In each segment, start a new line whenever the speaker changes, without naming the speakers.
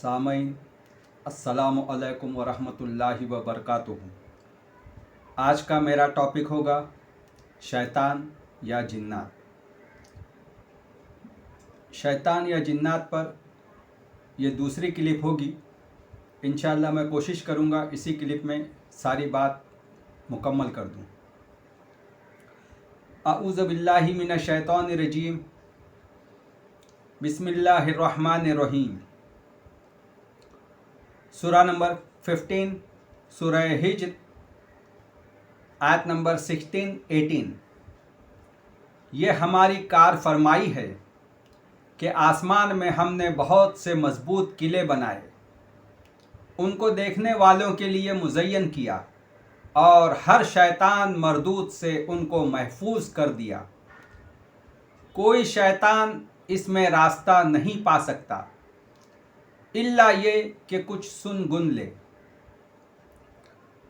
सामईन अस्सलामु अलैकुम वरहमतुल्लाहि वबरकातुहू। आज का मेरा टॉपिक होगा शैतान या जिन्नात। शैतान या जिन्नात पर ये दूसरी क्लिप होगी। इंशाअल्लाह मैं कोशिश करूँगा इसी क्लिप में सारी बात मुकम्मल कर दूँ। अऊज़ु बिल्लाहि मिनश शैतानिर रजीम। बिस्मिल्लाहिर्रहमानिर्रहीम। सूरा नंबर 15 सूरह हिज्र आयत नंबर 16-18। ये हमारी कार फरमाई है कि आसमान में हमने बहुत से मजबूत किले बनाए, उनको देखने वालों के लिए मुज़य्यन किया और हर शैतान मरदूद से उनको महफूज कर दिया। कोई शैतान इसमें रास्ता नहीं पा सकता इल्ला ये कि कुछ सुन गुन ले,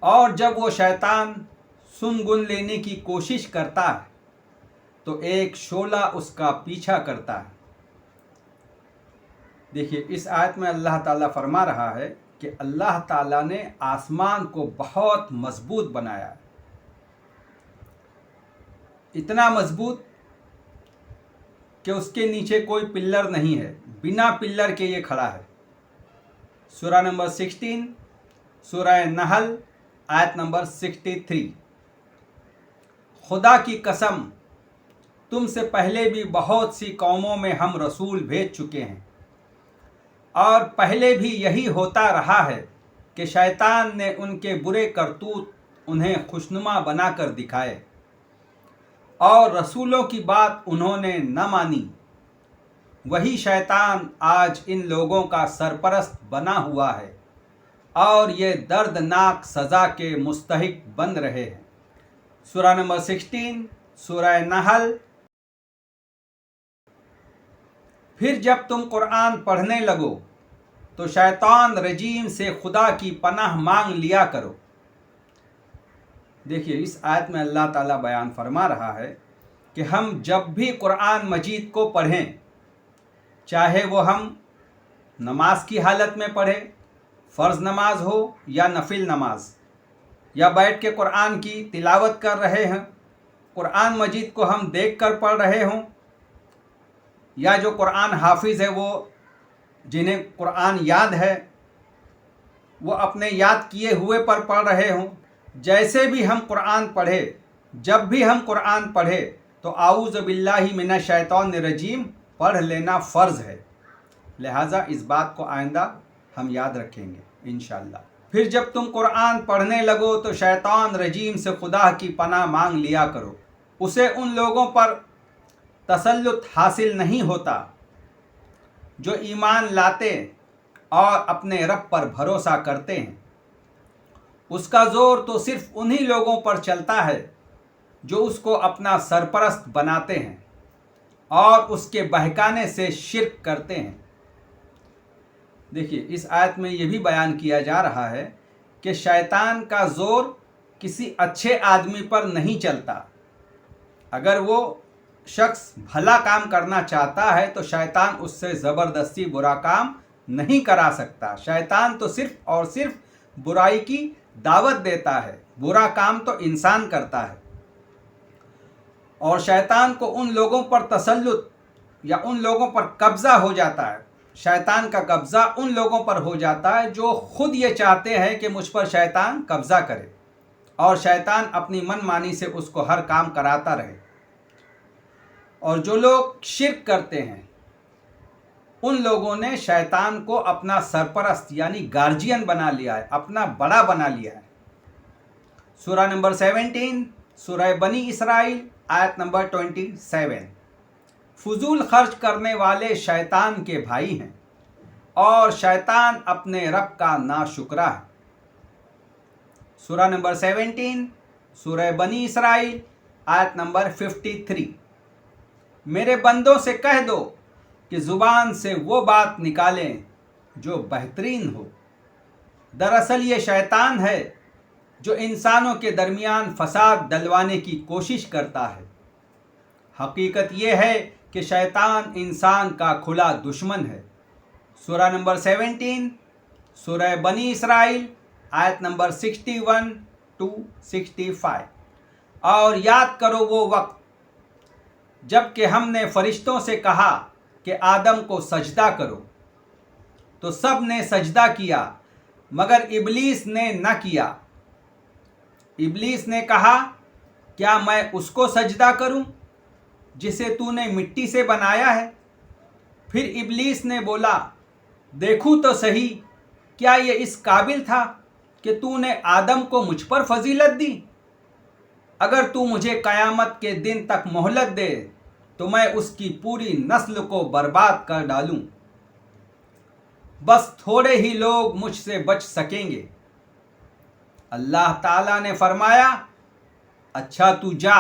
और जब वो शैतान सुन गुन लेने की कोशिश करता है तो एक शोला उसका पीछा करता है। देखिए, इस आयत में अल्लाह ताला फरमा रहा है कि अल्लाह ताला ने आसमान को बहुत मजबूत बनाया है, इतना मजबूत कि उसके नीचे कोई पिल्लर नहीं है, बिना पिल्लर के ये खड़ा है। सूरा नंबर 16 सूरह नहल आयत नंबर 63। खुदा की कसम, तुमसे पहले भी बहुत सी कौमों में हम रसूल भेज चुके हैं, और पहले भी यही होता रहा है कि शैतान ने उनके बुरे करतूत उन्हें खुशनुमा बनाकर दिखाए और रसूलों की बात उन्होंने न मानी। वही शैतान आज इन लोगों का सरपरस्त बना हुआ है और ये दर्दनाक सज़ा के मुस्तहिक बन रहे हैं। सूरा नंबर 16 सूरह नहल। फिर जब तुम कुरान पढ़ने लगो तो शैतान रजीम से खुदा की पनाह मांग लिया करो। देखिए, इस आयत में अल्लाह ताला बयान फरमा रहा है कि हम जब भी कुरान मजीद को पढ़ें, चाहे वो हम नमाज की हालत में पढ़ें, फ़र्ज़ नमाज हो या नफिल नमाज, या बैठ के कुरान की तिलावत कर रहे हैं, कुरान मजीद को हम देख कर पढ़ रहे हों, या जो कुरान हाफिज़ है वो जिन्हें कुरान याद है वो अपने याद किए हुए पर पढ़ रहे हों, जैसे भी हम कुरान पढ़े, जब भी हम कुरान पढ़े तो आऊज़ु बिल्लाहि मिनश शैतानिर रजीम पढ़ लेना फ़र्ज़ है। लिहाजा इस बात को आइंदा हम याद रखेंगे इंशाअल्लाह। फिर जब तुम कुरान पढ़ने लगो तो शैतान रजीम से खुदा की पनाह मांग लिया करो। उसे उन लोगों पर तसल्लुत हासिल नहीं होता जो ईमान लाते और अपने रब पर भरोसा करते हैं। उसका ज़ोर तो सिर्फ़ उन्हीं लोगों पर चलता है जो उसको अपना सरपरस्त बनाते हैं और उसके बहकाने से शिर्क करते हैं। देखिए, इस आयत में ये भी बयान किया जा रहा है कि शैतान का ज़ोर किसी अच्छे आदमी पर नहीं चलता। अगर वो शख्स भला काम करना चाहता है तो शैतान उससे ज़बरदस्ती बुरा काम नहीं करा सकता। शैतान तो सिर्फ़ और सिर्फ बुराई की दावत देता है, बुरा काम तो इंसान करता है। और शैतान को उन लोगों पर तसल्लुत या उन लोगों पर कब्ज़ा हो जाता है, शैतान का कब्ज़ा उन लोगों पर हो जाता है जो ख़ुद ये चाहते हैं कि मुझ पर शैतान कब्ज़ा करे, और शैतान अपनी मनमानी से उसको हर काम कराता रहे। और जो लोग शिर्क करते हैं उन लोगों ने शैतान को अपना सरपरस्त यानी गार्जियन बना लिया है, अपना बड़ा बना लिया है। सूरा नंबर 17 सूरह बनी इसराइल आयत नंबर 27। फजूल खर्च करने वाले शैतान के भाई हैं और शैतान अपने रब का नाशुक्रा है। सूरा नंबर 17 सूरह बनी इसराइल आयत नंबर 53। मेरे बंदों से कह दो कि ज़ुबान से वो बात निकालें जो बेहतरीन हो। दरअसल ये शैतान है जो इंसानों के दरमियान फसाद डलवाने की कोशिश करता है। हकीकत ये है कि शैतान इंसान का खुला दुश्मन है। सूरह नंबर 17 सूरह बनी इसराइल आयत नंबर 61 to 65। और याद करो वो वक्त जबकि हमने फरिश्तों से कहा कि आदम को सजदा करो, तो सब ने सजदा किया मगर इबलीस ने न किया। इबलीस ने कहा, क्या मैं उसको सजदा करूं जिसे तूने मिट्टी से बनाया है? फिर इबलीस ने बोला, देखूं तो सही, क्या ये इस काबिल था कि तूने आदम को मुझ पर फजीलत दी? अगर तू मुझे क़यामत के दिन तक मोहलत दे तो मैं उसकी पूरी नस्ल को बर्बाद कर डालूं। बस थोड़े ही लोग मुझसे बच सकेंगे। अल्लाह ताला ने फरमाया, अच्छा तू जा,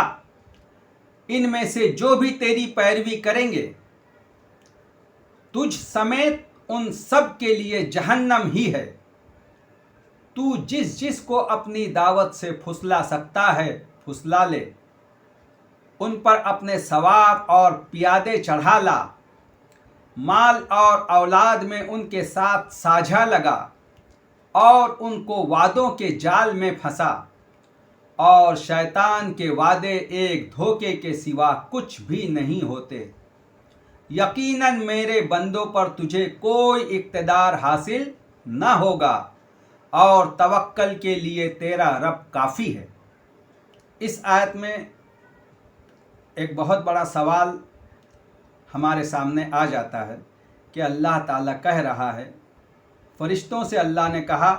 इनमें से जो भी तेरी पैरवी करेंगे तुझ समेत उन सब के लिए जहन्नम ही है। तू जिस जिस को अपनी दावत से फुसला सकता है फुसला ले, उन पर अपने सवार और पियादे चढ़ा ला, माल और औलाद में उनके साथ साझा लगा और उनको वादों के जाल में फंसा, और शैतान के वादे एक धोखे के सिवा कुछ भी नहीं होते। यकीनन मेरे बंदों पर तुझे कोई इक़्तिदार हासिल न होगा और तवक्कल के लिए तेरा रब काफ़ी है। इस आयत में एक बहुत बड़ा सवाल हमारे सामने आ जाता है कि अल्लाह ताला कह रहा है, फरिश्तों से अल्लाह ने कहा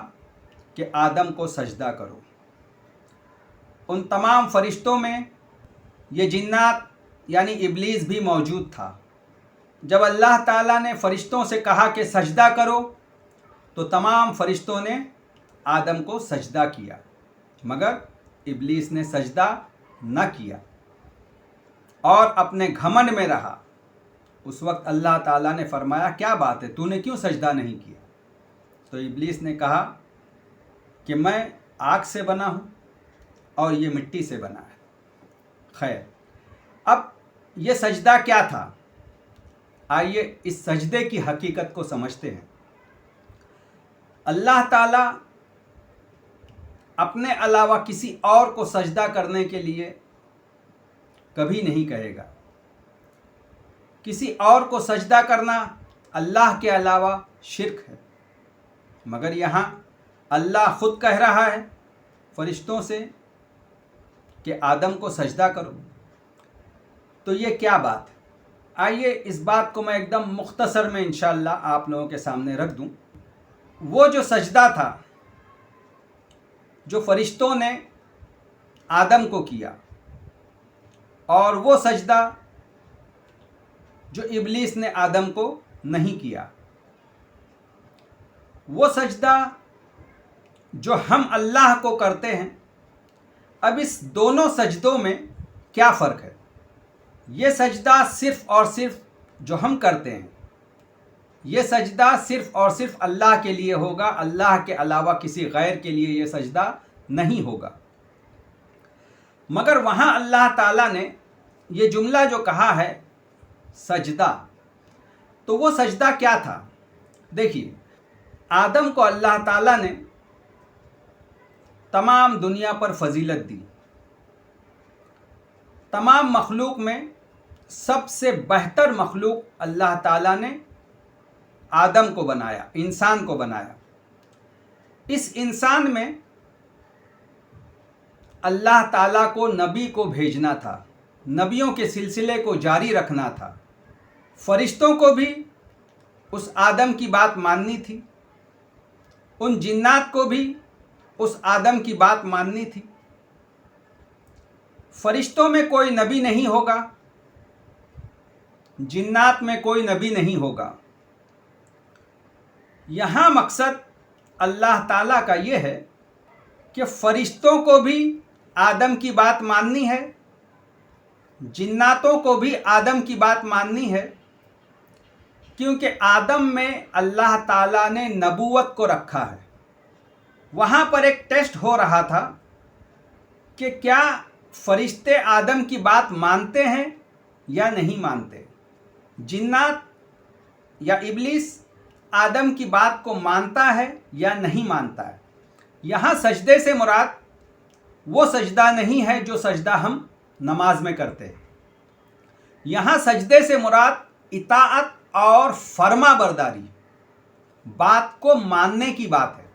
कि आदम को सजदा करो। उन तमाम फरिश्तों में ये जिन्नात यानी इबलीस भी मौजूद था। जब अल्लाह ताला ने फरिश्तों से कहा कि सजदा करो तो तमाम फरिश्तों ने आदम को सजदा किया, मगर इबलीस ने सजदा न किया और अपने घमंड में रहा। उस वक्त अल्लाह ताला ने फरमाया, क्या बात है, तूने क्यों सजदा नहीं किया? तो इबलीस ने कहा कि मैं आग से बना हूँ और ये मिट्टी से बना है। खैर, अब ये सजदा क्या था? आइए इस सजदे की हकीकत को समझते हैं। अल्लाह ताला अपने अलावा किसी और को सजदा करने के लिए कभी नहीं कहेगा। किसी और को सजदा करना अल्लाह के अलावा शिर्क है, मगर यहाँ अल्लाह खुद कह रहा है फरिश्तों से कि आदम को सजदा करो। तो ये क्या बात है? आइए इस बात को मैं एकदम मुख्तसर में इंशाअल्लाह आप लोगों के सामने रख दूं। वो जो सजदा था जो फरिश्तों ने आदम को किया, और वो सजदा जो इबलीस ने आदम को नहीं किया, वो सजदा जो हम अल्लाह को करते हैं। अब इस दोनों सजदों में क्या फ़र्क है? ये सजदा सिर्फ़ और सिर्फ जो हम करते हैं, ये सजदा सिर्फ़ और सिर्फ अल्लाह के लिए होगा, अल्लाह के अलावा किसी गैर के लिए ये सजदा नहीं होगा। मगर वहाँ अल्लाह ताला ने ये जुमला जो कहा है सजदा, तो वो सजदा क्या था? देखिए, आदम को अल्लाह ताला ने तमाम दुनिया पर फजीलत दी। तमाम मखलूक में सबसे बेहतर मखलूक अल्लाह ताला ने आदम को बनाया, इंसान को बनाया। इस इंसान में अल्लाह ताला को नबी को भेजना था, नबियों के सिलसिले को जारी रखना था। फरिश्तों को भी उस आदम की बात माननी थी, उन जिन्नात को भी उस आदम की बात माननी थी। फरिश्तों में कोई नबी नहीं होगा, जिन्नात में कोई नबी नहीं होगा। यहाँ मकसद अल्लाह ताला का ये है कि फरिश्तों को भी आदम की बात माननी है, जिन्नातों को भी आदम की बात माननी है, क्योंकि आदम में अल्लाह ताला ने नबूवत को रखा है। वहाँ पर एक टेस्ट हो रहा था कि क्या फरिश्ते आदम की बात मानते हैं या नहीं मानते। जिन्नात या इबलीस آدم کی بات کو مانتا ہے یا نہیں مانتا ہے۔ یہاں سجدے سے مراد وہ سجدہ نہیں ہے جو سجدہ ہم نماز میں کرتے ہیں۔ یہاں سجدے سے مراد اطاعت اور فرما برداری، بات کو ماننے کی بات ہے۔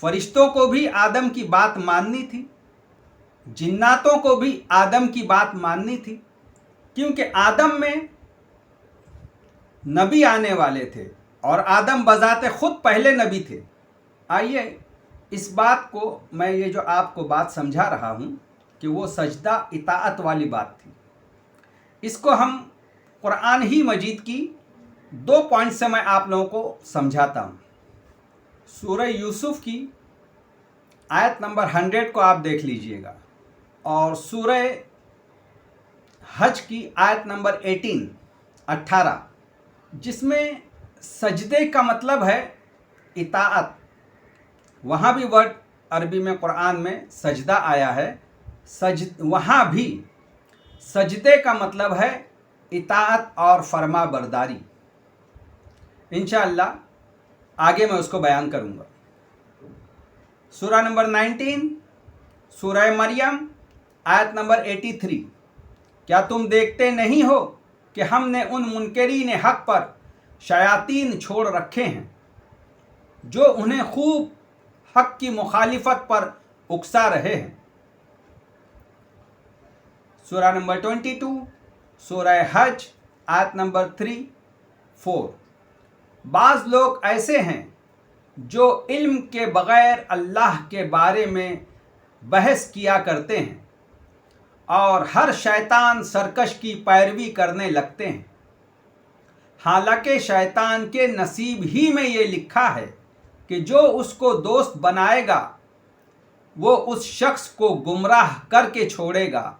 فرشتوں کو بھی آدم کی بات ماننی تھی، جناتوں کو بھی آدم کی بات ماننی تھی، کیونکہ آدم میں نبی آنے والے تھے اور آدم بذات خود پہلے نبی تھے۔ آئیے اس بات کو میں یہ جو آپ کو بات سمجھا رہا ہوں کہ وہ سجدہ اطاعت والی بات تھی، اس کو ہم قرآن ہی مجید کی 2 پوائنٹ سے میں آپ لوگوں کو سمجھاتا ہوں۔ سورہ یوسف کی آیت نمبر 100 کو آپ دیکھ لیجئے گا، اور سورہ حج کی آیت نمبر 18 جس میں سجدے کا مطلب ہے اطاعت۔ وہاں بھی ورڈ عربی میں قرآن میں سجدہ آیا ہے، وہاں بھی سجدے کا مطلب ہے اطاعت اور فرما برداری۔ انشاءاللہ آگے میں اس کو بیان کروں گا۔ سورہ نمبر 19 سورہ مریم آیت نمبر 83، کیا تم دیکھتے نہیں ہو کہ ہم نے ان منکرین حق پر شیاطین چھوڑ رکھے ہیں جو انہیں خوب حق کی مخالفت پر اکسا رہے ہیں۔ سورہ نمبر 22 سورہ حج آیت نمبر 3-4، بعض لوگ ایسے ہیں جو علم کے بغیر اللہ کے بارے میں بحث کیا کرتے ہیں اور ہر شیطان سرکش کی پیروی کرنے لگتے ہیں، حالانکہ شیطان کے نصیب ہی میں یہ لکھا ہے کہ جو اس کو دوست بنائے گا وہ اس شخص کو گمراہ کر کے چھوڑے گا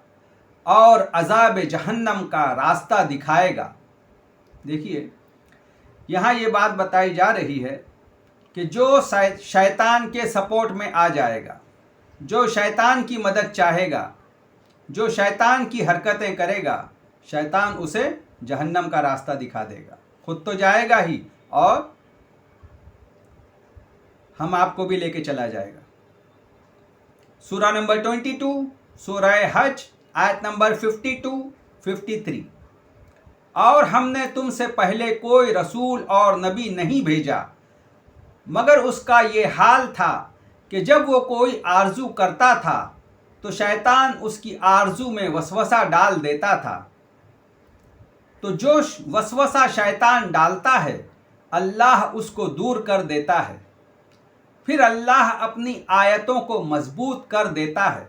اور عذاب جہنم کا راستہ دکھائے گا۔ دیکھیے یہاں یہ بات بتائی جا رہی ہے کہ جو شیطان کے سپورٹ میں آ جائے گا، جو شیطان کی مدد چاہے گا، جو شیطان کی حرکتیں کرے گا، شیطان اسے جہنم کا راستہ دکھا دے گا، خود تو جائے گا ہی اور ہم آپ کو بھی لے کے چلا جائے گا۔ سورہ نمبر 22 سورہ حج آیت نمبر 52-53، اور ہم نے تم سے پہلے کوئی رسول اور نبی نہیں بھیجا مگر اس کا یہ حال تھا کہ جب وہ کوئی آرزو کرتا تھا تو شیطان اس کی آرزو میں وسوسہ ڈال دیتا تھا، تو جو وسوسہ شیطان ڈالتا ہے اللہ اس کو دور کر دیتا ہے، پھر اللہ اپنی آیتوں کو مضبوط کر دیتا ہے،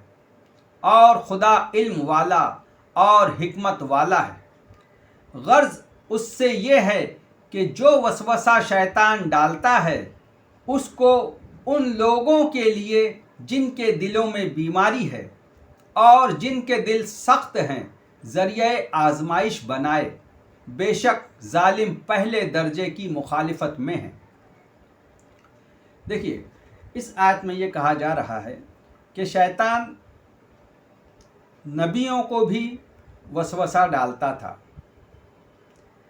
اور خدا علم والا اور حکمت والا ہے۔ غرض اس سے یہ ہے کہ جو وسوسہ شیطان ڈالتا ہے اس کو ان لوگوں کے لیے جن کے دلوں میں بیماری ہے اور جن کے دل سخت ہیں ذریعہ آزمائش بنائے، بے شک ظالم پہلے درجے کی مخالفت میں ہیں۔ دیکھیے اس آیت میں یہ کہا جا رہا ہے کہ شیطان نبیوں کو بھی وسوسہ ڈالتا تھا،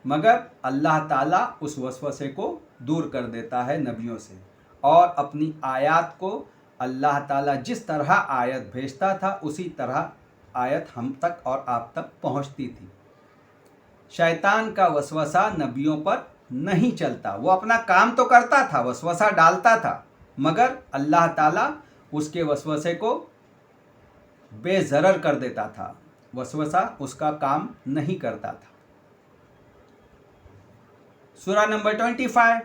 مگر اللہ تعالیٰ اس وسوسے کو دور کر دیتا ہے نبیوں سے، اور اپنی آیات کو اللہ تعالیٰ جس طرح آیت بھیجتا تھا اسی طرح آیت ہم تک اور آپ تک پہنچتی تھی۔ شیطان کا وسوسہ نبیوں پر نہیں چلتا، وہ اپنا کام تو کرتا تھا، وسوسہ ڈالتا تھا، مگر اللہ تعالیٰ اس کے وسوسے کو بے ضرر کر دیتا تھا، وسوسہ اس کا کام نہیں کرتا تھا۔ سورہ نمبر 25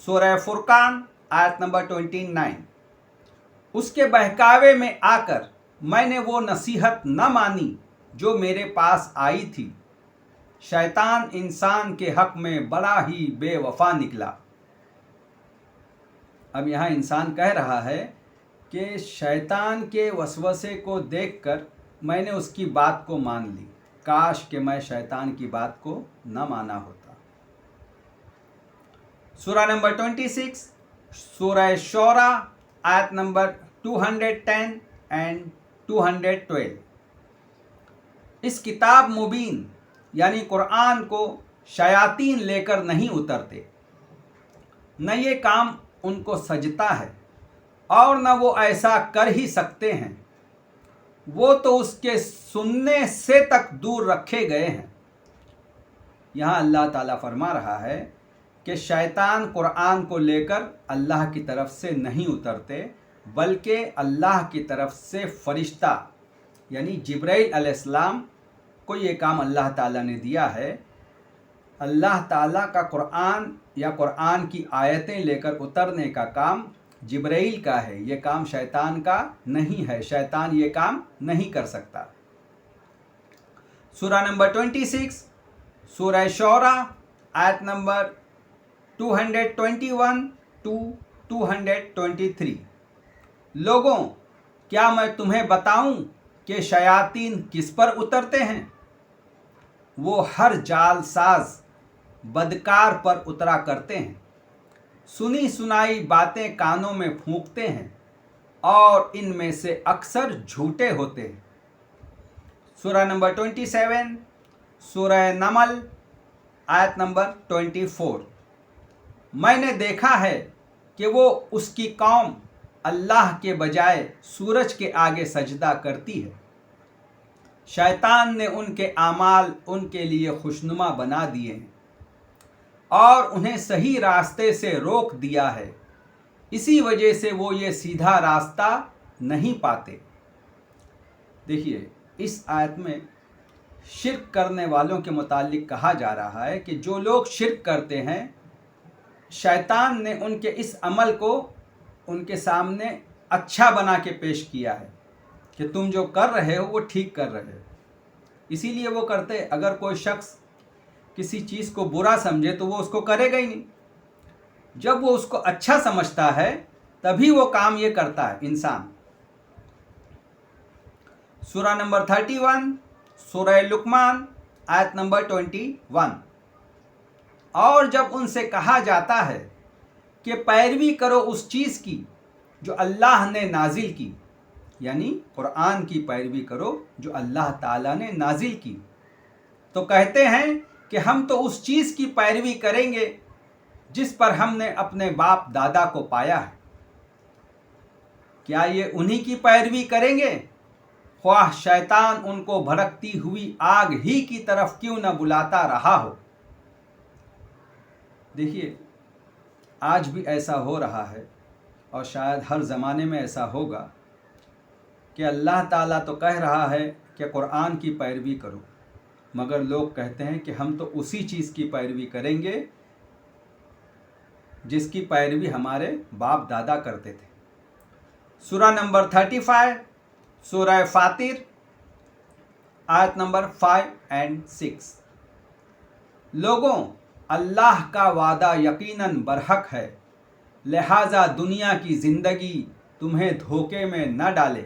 سورہ فرقان آیت نمبر 29، اس کے بہکاوے میں آ کر میں نے وہ نصیحت نہ مانی جو میرے پاس آئی تھی، شیطان انسان کے حق میں بڑا ہی بے وفا نکلا۔ اب یہاں انسان کہہ رہا ہے کہ شیطان کے وسوسے کو دیکھ کر میں نے اس کی بات کو مان لی، کاش کہ میں شیطان کی بات کو نہ مانا ہوتا۔ سورہ نمبر 26 سورہ شعراء آیت نمبر 210 and 212، اس کتاب مبین یعنی قرآن کو شیاطین لے کر نہیں اترتے، न ये काम उनको सजता है और न वो ऐसा कर ही सकते हैं। वो तो उसके सुनने से तक दूर रखे गए हैं। यहाँ अल्लाह ताला फरमा रहा है कि शैतान कुरान को लेकर अल्लाह की तरफ से नहीं उतरते, बल्कि अल्लाह की तरफ से फरिश्ता यानी जिब्राइल अलैहिस्सलाम को ये काम अल्लाह ताला ने दिया है। अल्लाह ताला का कुरान या कुरान की आयतें लेकर उतरने का काम जिब्राइल का है, ये काम शैतान का नहीं है। शैतान ये काम नहीं कर सकता। सूरा नंबर 26 सूरह शौरा आयत नंबर 221 टू 223। लोगों, क्या मैं तुम्हें बताऊं कि शयातीन किस पर उतरते हैं? वो हर जालसाज बदकार पर उतरा करते हैं। सुनी सुनाई बातें कानों में फूंकते हैं और इनमें से अक्सर झूठे होते हैं। सूरा नंबर 27 सूरह नमल आयत नंबर 24। मैंने देखा है कि वो उसकी कौम अल्लाह के बजाय सूरज के आगे सजदा करती है। शैतान ने उनके आमाल उनके लिए खुशनुमा बना दिए हैं और उन्हें सही रास्ते से रोक दिया है। इसी वजह से वो ये सीधा रास्ता नहीं पाते। देखिए, इस आयत में शिर्क करने वालों के मुतालिक कहा जा रहा है कि जो लोग शिर्क करते हैं, शैतान ने उनके इस अमल को उनके सामने अच्छा बना के पेश किया है कि तुम जो कर रहे हो वो ठीक कर रहे हो, इसीलिए वो करते। अगर कोई शख्स किसी चीज़ को बुरा समझे तो वो उसको करेगा ही नहीं। जब वो उसको अच्छा समझता है तभी वो काम ये करता है इंसान। सूरा नंबर 31 सूरह लुकमान आयत नंबर 21। और जब उनसे कहा जाता है कि पैरवी करो उस चीज़ की जो अल्लाह ने नाजिल की, यानी कुरान की पैरवी करो जो अल्लाह ताला ने नाजिल की, तो कहते हैं कि हम तो उस चीज़ की पैरवी करेंगे जिस पर हमने अपने बाप दादा को पाया है। क्या ये उन्हीं की पैरवी करेंगे, ख्वाह शैतान उनको भड़कती हुई आग ही की तरफ क्यों न बुलाता रहा हो। देखिए, आज भी ऐसा हो रहा है और शायद हर ज़माने में ऐसा होगा कि अल्लाह ताला तो कह रहा है कि कुरान की पैरवी करो, मगर लोग कहते हैं कि हम तो उसी चीज़ की पैरवी करेंगे जिसकी पैरवी हमारे बाप दादा करते थे। सूरा नंबर 35 सूरह फातिर आयत नंबर 5 और 6। लोगों, अल्लाह का वादा यकीनन बरहक है, लिहाजा दुनिया की ज़िंदगी तुम्हें धोखे में न डाले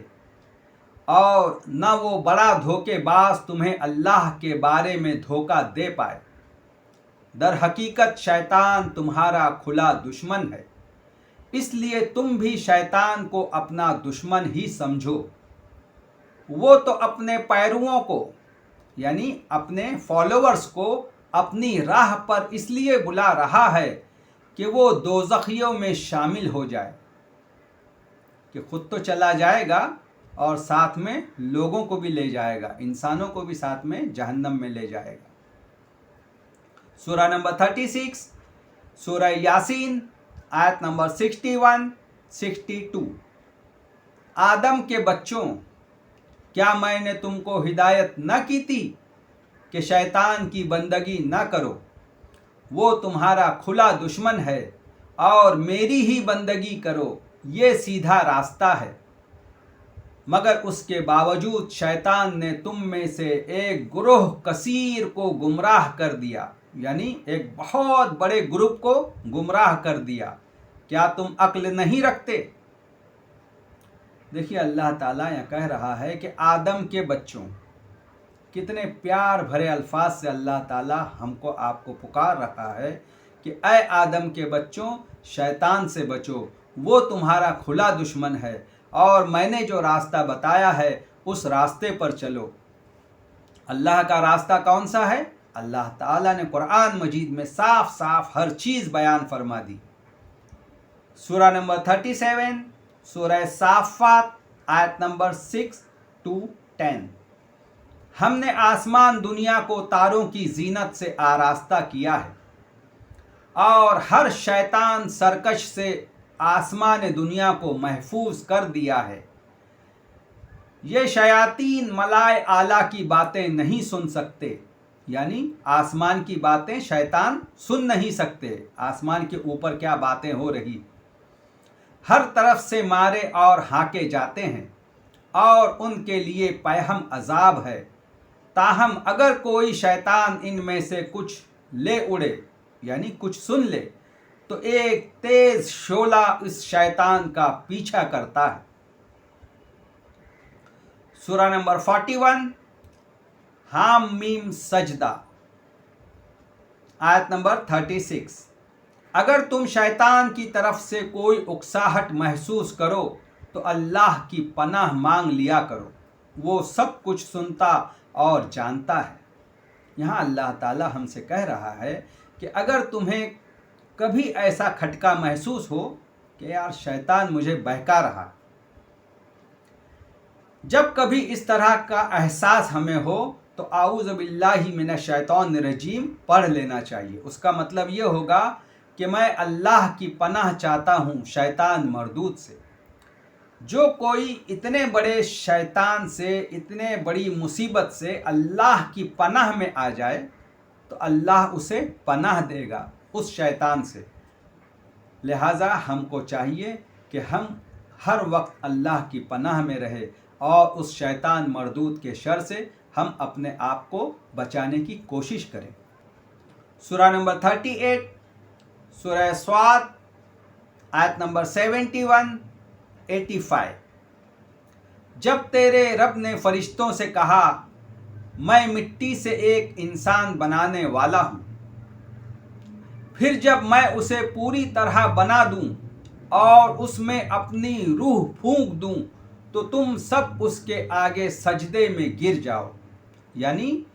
और न वो बड़ा धोखेबाज तुम्हें अल्लाह के बारे में धोखा दे पाए। दर हकीकत शैतान तुम्हारा खुला दुश्मन है, इसलिए तुम भी शैतान को अपना दुश्मन ही समझो। वो तो अपने पैरुओं को यानी अपने फॉलोअर्स को अपनी राह पर इसलिए बुला रहा है कि वो दोज़खियों में शामिल हो जाए, कि खुद तो चला जाएगा और साथ में लोगों को भी ले जाएगा, इंसानों को भी साथ में जहन्नम में ले जाएगा। सूरा नंबर 36 सूरह यासीन आयत नंबर 61-62। आदम के बच्चों, क्या मैंने तुमको हिदायत न की थी कि शैतान की बंदगी न करो? वो तुम्हारा खुला दुश्मन है और मेरी ही बंदगी करो, ये सीधा रास्ता है। मगर उसके बावजूद शैतान ने तुम में से एक गुरोह कसीर को गुमराह कर दिया, यानी एक बहुत बड़े ग्रुप को गुमराह कर दिया। क्या तुम अक्ल नहीं रखते? देखिए, अल्लाह ताला यह कह रहा है कि आदम के बच्चों, कितने प्यार भरे अल्फाज से अल्लाह ताला हमको आपको पुकार रहा है कि ऐ आदम के बच्चों, शैतान से बचो, वो तुम्हारा खुला दुश्मन है और मैंने जो रास्ता बताया है उस रास्ते पर चलो। अल्लाह का रास्ता कौन सा है? अल्लाह ताला ने कुरान मजीद में साफ साफ हर चीज़ बयान फरमा दी। सूरा नंबर 37 सूरह साफ़ात आयत नंबर 6 to 10। हमने आसमान दुनिया को तारों की जीनत से आरास्ता किया है और हर शैतान सरकश से आसमान दुनिया को महफूज कर दिया है। ये शयातीन मलाए आला की बातें नहीं सुन सकते, यानी आसमान की बातें शैतान सुन नहीं सकते, आसमान के ऊपर क्या बातें हो रही। हर तरफ से मारे और हाके जाते हैं और उनके लिए पैहम अजाब है। ताहम अगर कोई शैतान इनमें से कुछ ले उड़े, यानी कुछ सुन ले, तो एक तेज शोला इस शैतान का पीछा करता है। सूरा नंबर 41 हाम मीम सजदा आयत नंबर 36। अगर तुम शैतान की तरफ से कोई उकसाहट महसूस करो तो अल्लाह की पनाह मांग लिया करो, वो सब कुछ सुनता और जानता है। यहाँ अल्लाह ताला हमसे कह रहा है कि अगर तुम्हें कभी ऐसा खटका महसूस हो कि यार शैतान मुझे बहका रहा, जब कभी इस तरह का एहसास हमें हो तो आऊज़ बिल्लाहि मिनश शैतानिर रजीम पढ़ लेना चाहिए। उसका मतलब ये होगा कि मैं अल्लाह की पनाह चाहता हूँ शैतान मरदूद से। जो कोई इतने बड़े शैतान से, इतने बड़ी मुसीबत से अल्लाह की पनाह में आ जाए तो अल्लाह उसे पनाह देगा उस शैतान से। लिहाजा हमको चाहिए कि हम हर वक्त अल्लाह की पनाह में रहे और उस शैतान मरदूद के शर से हम अपने आप को बचाने की कोशिश करें। सूरा नंबर 38 सूरह स्वाद आयत नंबर 71 85। जब तेरे रब ने फरिश्तों से कहा मैं मिट्टी से एक इंसान बनाने वाला हूँ, फिर जब मैं उसे पूरी तरह बना दूँ और उसमें अपनी रूह फूंक दूँ तो तुम सब उसके आगे सजदे में गिर जाओ, यानी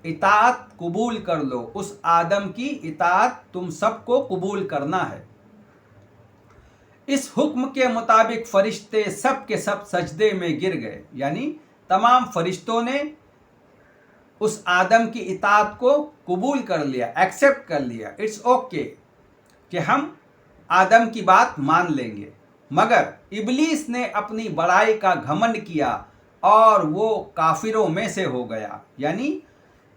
इताअत कबूल कर लो। उस आदम की इताअत तुम सबको कबूल करना है। इस हुक्म के मुताबिक फरिश्ते सब के सब सजदे में गिर गए, यानी तमाम फरिश्तों ने उस आदम की इताअत को कबूल कर लिया, एक्सेप्ट कर लिया। इट्स ओके कि हम आदम की बात मान लेंगे। मगर इब्लीस ने अपनी बड़ाई का घमंड किया और वो काफिरों में से हो गया, यानी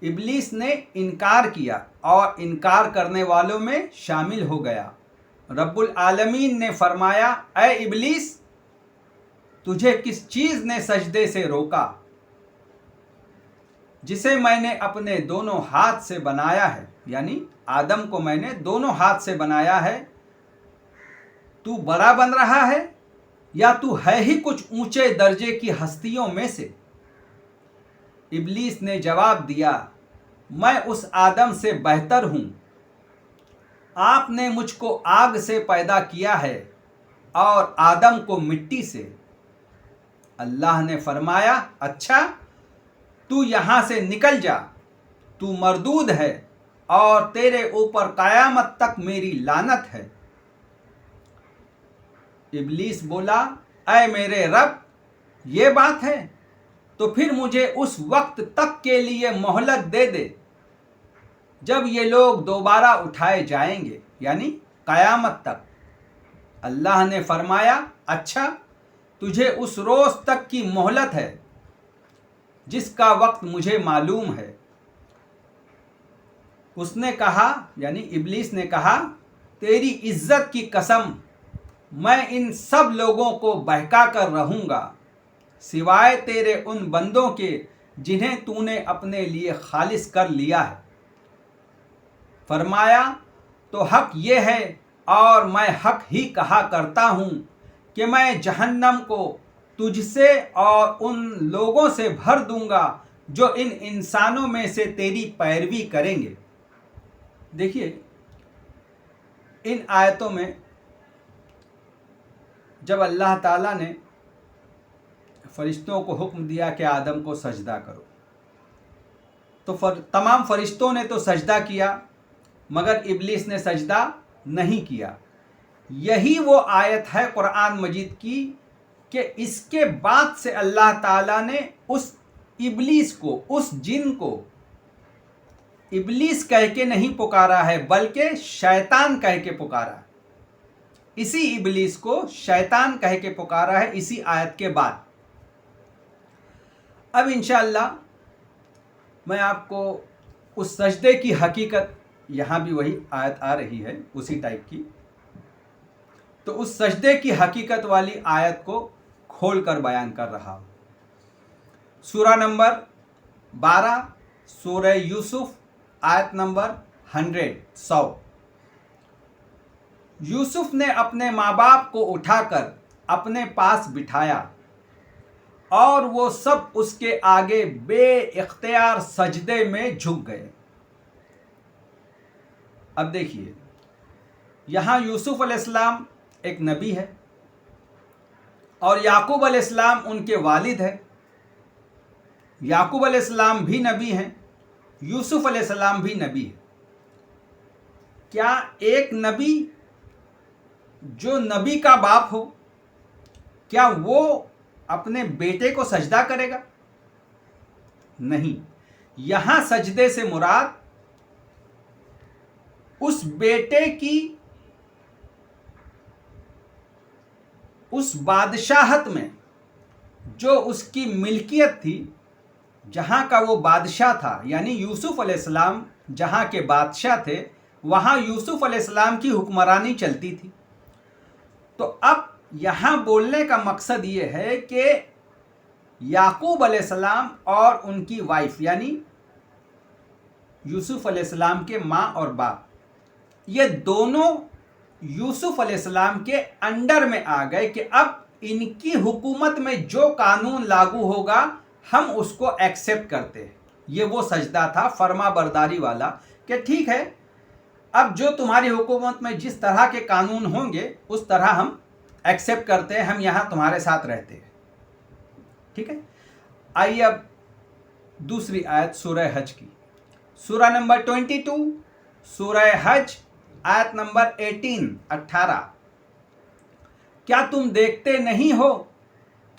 इब्लीस ने इनकार किया और इनकार करने वालों में शामिल हो गया। रब्बुल आलमीन ने फरमाया, ऐ इब्लीस, तुझे किस चीज़ ने सजदे से रोका जिसे मैंने अपने दोनों हाथ से बनाया है, यानी आदम को मैंने दोनों हाथ से बनाया है। तू बड़ा बन रहा है या तू है ही कुछ ऊंचे दर्जे की हस्तियों में से? इब्लीस ने जवाब दिया, मैं उस आदम से बेहतर हूँ। आपने मुझको आग से पैदा किया है और आदम को मिट्टी से। अल्लाह ने फरमाया, अच्छा तू यहाँ से निकल जा, तू मरदूद है और तेरे ऊपर क़यामत तक मेरी लानत है। इब्लीस बोला, ऐ मेरे रब, ये बात है तो फिर मुझे उस वक्त तक के लिए मोहलत दे दे जब ये लोग दोबारा उठाए जाएंगे, यानी क़यामत तक। अल्लाह ने फरमाया, अच्छा तुझे उस रोज़ तक की मोहलत है जिसका वक्त मुझे मालूम है। उसने कहा, यानी इब्लीस ने कहा, तेरी इज्जत की कसम, मैं इन सब लोगों को बहका कर रहूँगा सिवाय तेरे उन बंदों के जिन्हें तूने अपने लिए खालिस कर लिया है। फरमाया, तो हक ये है और मैं हक ही कहा करता हूँ कि मैं जहन्नम को तुझसे और उन लोगों से भर दूंगा जो इन इंसानों में से तेरी पैरवी करेंगे। देखिए, इन आयतों में जब अल्लाह ताला ने फरिश्तों को हुक्म दिया कि आदम को सजदा करो, तो तमाम फरिश्तों ने तो सजदा किया, मगर इब्लीस ने सजदा नहीं किया। یہی وہ آیت ہے قرآن مجید کی کہ اس کے بعد سے اللہ تعالیٰ نے اس ابلیس کو، اس جن کو ابلیس کہہ کے نہیں پکارا ہے بلکہ شیطان کہہ کے پکارا ہے۔ اسی ابلیس کو شیطان کہہ کے پکارا ہے اسی آیت کے بعد۔ اب انشاءاللہ میں آپ کو اس سجدے کی حقیقت، یہاں بھی وہی آیت آ رہی ہے اسی ٹائپ کی، تو اس سجدے کی حقیقت والی آیت کو کھول کر بیان کر رہا ہوں۔ سورہ نمبر 12 سورہ یوسف آیت نمبر 100۔ یوسف نے اپنے ماں باپ کو اٹھا کر اپنے پاس بٹھایا اور وہ سب اس کے آگے بے اختیار سجدے میں جھک گئے۔ اب دیکھیے، یہاں یوسف علیہ السلام ایک نبی ہے اور یعقوب علیہ السلام ان کے والد ہیں۔ یعقوب علیہ السلام بھی نبی ہیں، یوسف علیہ السلام بھی نبی ہیں۔ کیا ایک نبی جو نبی کا باپ ہو، کیا وہ اپنے بیٹے کو سجدہ کرے گا؟ نہیں۔ یہاں سجدے سے مراد اس بیٹے کی اس بادشاہت میں جو اس کی ملکیت تھی، جہاں کا وہ بادشاہ تھا، یعنی یوسف علیہ السلام جہاں کے بادشاہ تھے وہاں یوسف علیہ السلام کی حکمرانی چلتی تھی۔ تو اب یہاں بولنے کا مقصد یہ ہے کہ یعقوب علیہ السلام اور ان کی وائف یعنی یوسف علیہ السلام کے ماں اور باپ، یہ دونوں یوسف علیہ السلام کے انڈر میں آ گئے کہ اب ان کی حکومت میں جو قانون لاگو ہوگا ہم اس کو ایکسیپٹ کرتے ہیں۔ یہ وہ سجدہ تھا فرما برداری والا کہ ٹھیک ہے، اب جو تمہاری حکومت میں جس طرح کے قانون ہوں گے اس طرح ہم ایکسیپٹ کرتے ہیں، ہم یہاں تمہارے ساتھ رہتے ہیں۔ ٹھیک ہے، آئیے اب دوسری آیت سورہ حج کی، سورہ نمبر 22 سورہ حج آیت نمبر 18۔ کیا تم دیکھتے نہیں ہو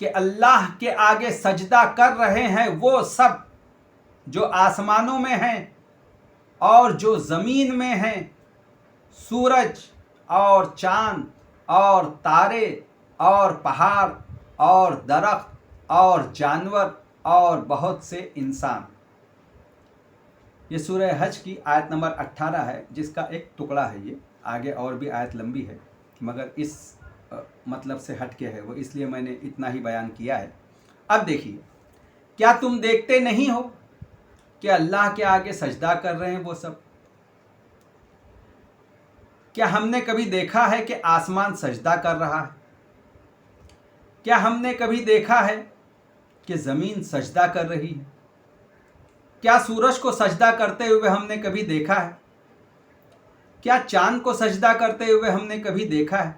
کہ اللہ کے آگے سجدہ کر رہے ہیں وہ سب جو آسمانوں میں ہیں اور جو زمین میں ہیں، سورج اور چاند اور تارے اور پہاڑ اور درخت اور جانور اور بہت سے انسان۔ یہ سورہ حج کی آیت نمبر 18 ہے، جس کا ایک ٹکڑا ہے، یہ آگے اور بھی آیت لمبی ہے مگر اس مطلب سے ہٹ کے ہے وہ، اس لیے میں نے اتنا ہی بیان کیا ہے۔ اب دیکھیے، کیا تم دیکھتے نہیں ہو کہ اللہ کے آگے سجدہ کر رہے ہیں وہ سب؟ کیا ہم نے کبھی دیکھا ہے کہ آسمان سجدہ کر رہا ہے؟ کیا ہم نے کبھی دیکھا ہے کہ زمین سجدہ کر رہی ہے؟ کیا سورج کو سجدہ کرتے ہوئے ہم نے کبھی دیکھا ہے؟ کیا چاند کو سجدہ کرتے ہوئے ہم نے کبھی دیکھا ہے؟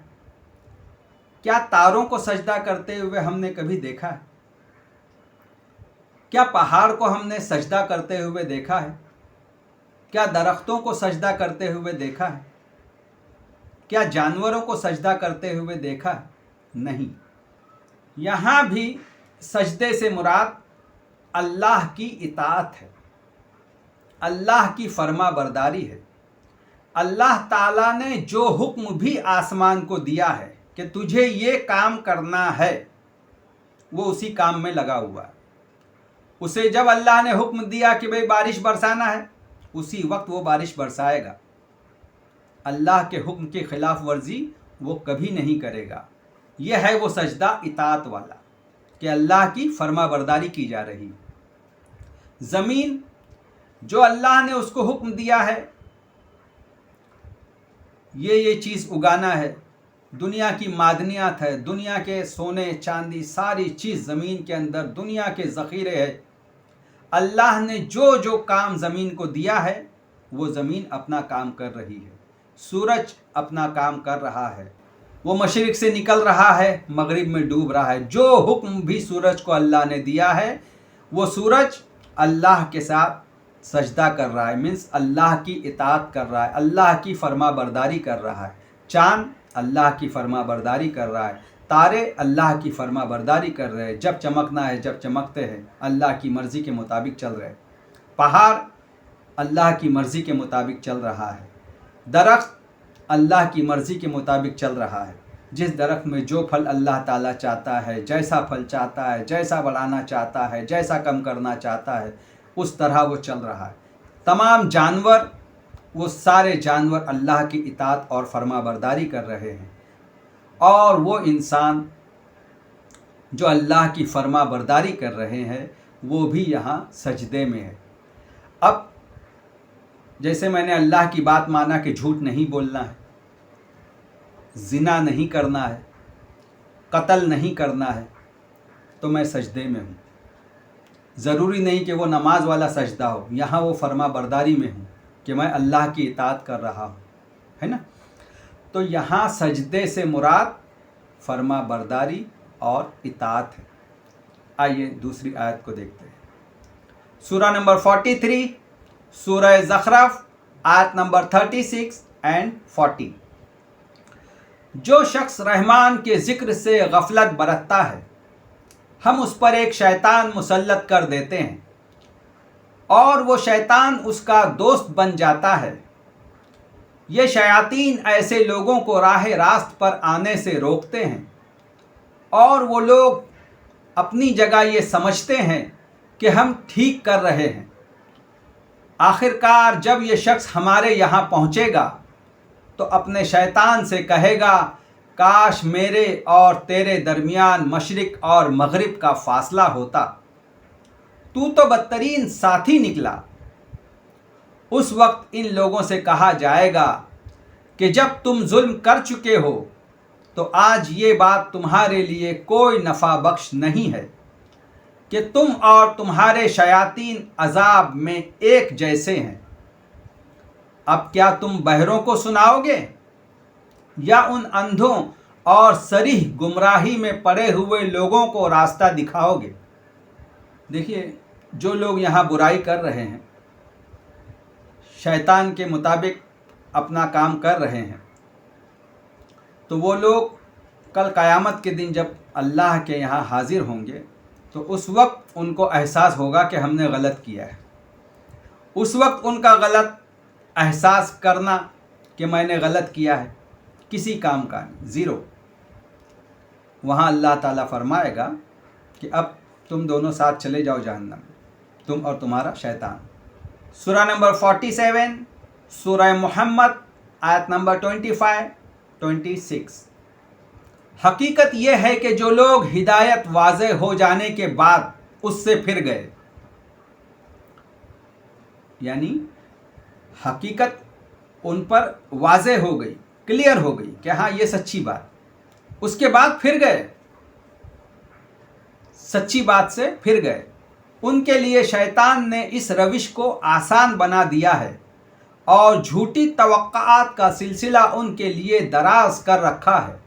کیا تاروں کو سجدہ کرتے ہوئے ہم نے کبھی دیکھا ہے؟ کیا پہاڑ کو ہم نے سجدہ کرتے ہوئے دیکھا ہے؟ کیا درختوں کو سجدہ کرتے ہوئے دیکھا ہے؟ کیا جانوروں کو سجدہ کرتے ہوئے دیکھا ہے؟ نہیں۔ یہاں بھی سجدے سے مراد اللہ کی اطاعت ہے، اللہ کی فرما برداری ہے۔ اللہ تعالیٰ نے جو حکم بھی آسمان کو دیا ہے کہ تجھے یہ کام کرنا ہے، وہ اسی کام میں لگا ہوا ہے۔ اسے جب اللہ نے حکم دیا کہ بھئی بارش برسانا ہے، اسی وقت وہ بارش برسائے گا۔ اللہ کے حکم کی خلاف ورزی وہ کبھی نہیں کرے گا۔ یہ ہے وہ سجدہ اطاعت والا کہ اللہ کی فرما برداری کی جا رہی۔ زمین جو اللہ نے اس کو حکم دیا ہے یہ چیز اگانا ہے، دنیا کی معدنیات ہے، دنیا کے سونے چاندی ساری چیز زمین کے اندر دنیا کے ذخیرے ہے، اللہ نے جو جو کام زمین کو دیا ہے وہ زمین اپنا کام کر رہی ہے۔ سورج اپنا کام کر رہا ہے، وہ مشرق سے نکل رہا ہے، مغرب میں ڈوب رہا ہے۔ جو حکم بھی سورج کو اللہ نے دیا ہے وہ سورج اللہ کے ساتھ سجدہ کر رہا ہے، مینس اللہ کی اطاعت کر رہا ہے، اللہ کی فرما برداری کر رہا ہے۔ چاند अल्लाह की फर्मा बरदारी कर रहा है, तारे अल्लाह की फर्मा बरदारी कर रहे हैं, जब चमकना है जब चमकते हैं, अल्लाह की मर्ज़ी के मुताबिक चल रहे हैं। पहाड़ अल्लाह की मर्ज़ी के मुताबिक चल रहा है, दरख्त अल्लाह की मर्ज़ी के मुताबिक चल रहा है। जिस दरख्त में जो फल अल्लाह ताला चाहता है, जैसा फल चाहता है, जैसा बढ़ाना चाहता है, जैसा कम करना चाहता है, उस तरह वो चल रहा है। तमाम जानवर, वो सारे जानवर अल्लाह की इताअत और फर्मा बरदारी कर रहे हैं, और वो इंसान जो अल्लाह की फर्मा बरदारी कर रहे हैं वो भी यहाँ सजदे में है। अब जैसे मैंने अल्लाह की बात माना कि झूठ नहीं बोलना है, ज़िना नहीं करना है, कत्ल नहीं करना है, तो मैं सजदे में हूँ। ज़रूरी नहीं कि वो नमाज वाला सजदा हो, यहाँ वो फर्मा बरदारी में हूँ कि मैं अल्लाह की इताअत कर रहा हूँ, है ना। तो यहाँ सजदे से मुराद फर्मा बरदारी और इताअत है। आइए दूसरी आयत को देखते हैं। सूरा नंबर 43, सूरह ज़खरफ, आयत नंबर 36 एंड 40। जो शख्स रहमान के ज़िक्र से गफलत बरतता है, हम उस पर एक शैतान मुसल्लत कर देते हैं और वो शैतान उसका दोस्त बन जाता है। ये शयातीन ऐसे लोगों को राह रास्त पर आने से रोकते हैं और वो लोग अपनी जगह ये समझते हैं कि हम ठीक कर रहे हैं। आखिरकार जब ये शख्स हमारे यहाँ पहुँचेगा तो अपने शैतान से कहेगा, काश मेरे और तेरे दरमियान मशरिक और मगरिब का फासला होता, तू तो बदतरीन साथी निकला। उस वक्त इन लोगों से कहा जाएगा कि जब तुम जुल्म कर चुके हो तो आज ये बात तुम्हारे लिए कोई नफ़ा बख्श नहीं है कि तुम और तुम्हारे शयातीन अजाब में एक जैसे हैं। अब क्या तुम बहरों को सुनाओगे या उन अंधों और सरीह गुमराही में पड़े हुए लोगों को रास्ता दिखाओगे? देखिए, जो लोग यहाँ बुराई कर रहे हैं, शैतान के मुताबिक अपना काम कर रहे हैं, तो वो लोग कल क़यामत के दिन जब अल्लाह के यहाँ हाजिर होंगे तो उस वक्त उनको एहसास होगा कि हमने गलत किया है। उस वक्त उनका गलत एहसास करना कि मैंने गलत किया है किसी काम का नहीं, ज़ीरो। वहाँ अल्लाह ताला फरमाएगा कि अब तुम दोनों साथ चले जाओ जहन्नम, तुम और तुम्हारा शैतान। सूरा नंबर 47, सूरह मोहम्मद, आयत नंबर 25-26। हकीकत यह है कि जो लोग हिदायत वाज़े हो जाने के बाद उससे फिर गए, यानी हकीकत उन पर वाज़े हो गई, क्लियर हो गई कि हाँ ये सच्ची बात, उसके बाद फिर गए, सच्ची बात से फिर गए, उनके लिए शैतान ने इस रविश को आसान बना दिया है और झूठी तवक्कात का सिलसिला उनके लिए दराज कर रखा है।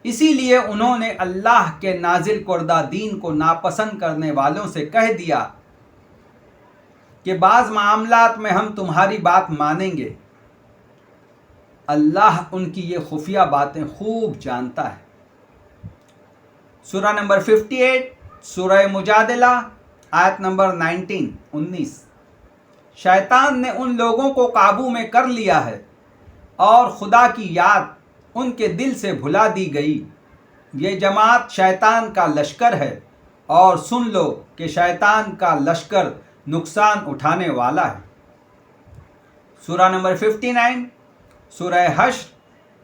इसीलिए उन्होंने अल्लाह के नाजिल कुर्दा दीन को नापसंद करने वालों से कह दिया कि बाज़ मामलात में हम तुम्हारी बात मानेंगे। अल्लाह उनकी ये खुफिया बातें खूब जानता है। सूरा नंबर 58, सूरह मुजादिला, आयत नंबर 19। शैतान ने उन लोगों को काबू में कर लिया है और खुदा की याद उनके दिल से भुला दी गई। ये जमात शैतान का लश्कर है और सुन लो कि शैतान का लश्कर नुकसान उठाने वाला है। सूरा नंबर 59, सूरह हश्र,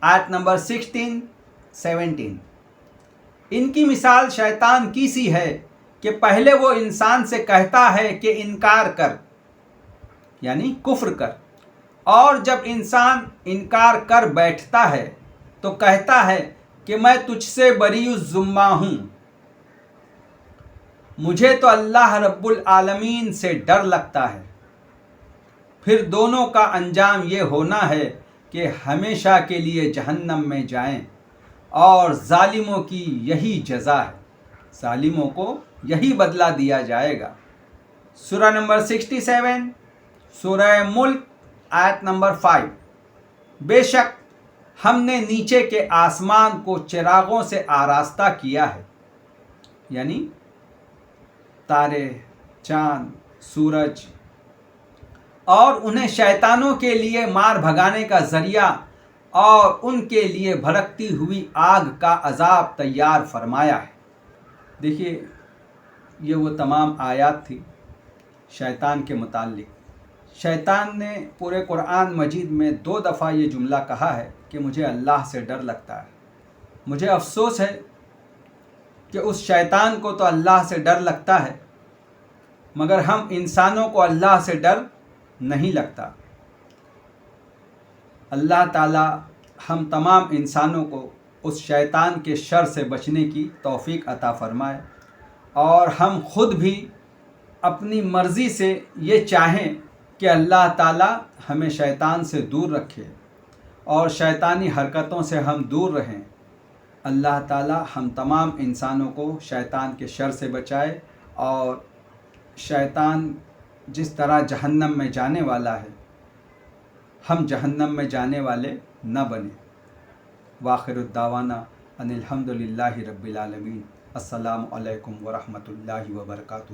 आयत नंबर 16-17। इनकी मिसाल शैतान की सी है कि पहले वो इंसान से कहता है कि इनकार कर, यानी कुफ्र कर, और जब इंसान इनकार कर बैठता है तो कहता है कि मैं तुझसे बरीउज़ ज़ुम्मा हूँ, मुझे तो अल्लाह रब्बुल आलमीन से डर लगता है। फिर दोनों का अंजाम ये होना है कि हमेशा के लिए जहन्नम में जाएं और ज़ालिमों की यही जज़ा है, ज़ालिमों को यही बदला दिया जाएगा। सूरा नंबर 67, सूरह मुल्क, आयत नंबर 5। बेशक ہم نے نیچے کے آسمان کو چراغوں سے آراستہ کیا ہے، یعنی تارے، چاند، سورج، اور انہیں شیطانوں کے لیے مار بھگانے کا ذریعہ اور ان کے لیے بھڑکتی ہوئی آگ کا عذاب تیار فرمایا ہے۔ دیکھیے، یہ وہ تمام آیات تھی شیطان کے متعلق۔ شیطان نے پورے قرآن مجید میں 2 دفعہ یہ جملہ کہا ہے کہ مجھے اللہ سے ڈر لگتا ہے۔ مجھے افسوس ہے کہ اس شیطان کو تو اللہ سے ڈر لگتا ہے، مگر ہم انسانوں کو اللہ سے ڈر نہیں لگتا۔ اللہ تعالی ہم تمام انسانوں کو اس شیطان کے شر سے بچنے کی توفیق عطا فرمائے، اور ہم خود بھی اپنی مرضی سے یہ چاہیں کہ اللہ تعالی ہمیں شیطان سے دور رکھے اور شیطانی حرکتوں سے ہم دور رہیں۔ اللہ تعالی ہم تمام انسانوں کو شیطان کے شر سے بچائے، اور شیطان جس طرح جہنم میں جانے والا ہے، ہم جہنم میں جانے والے نہ بنیں۔ وآخر الدعوانا ان الحمد للہ رب العالمین۔ السلام علیکم ورحمۃ اللہ وبرکاتہ۔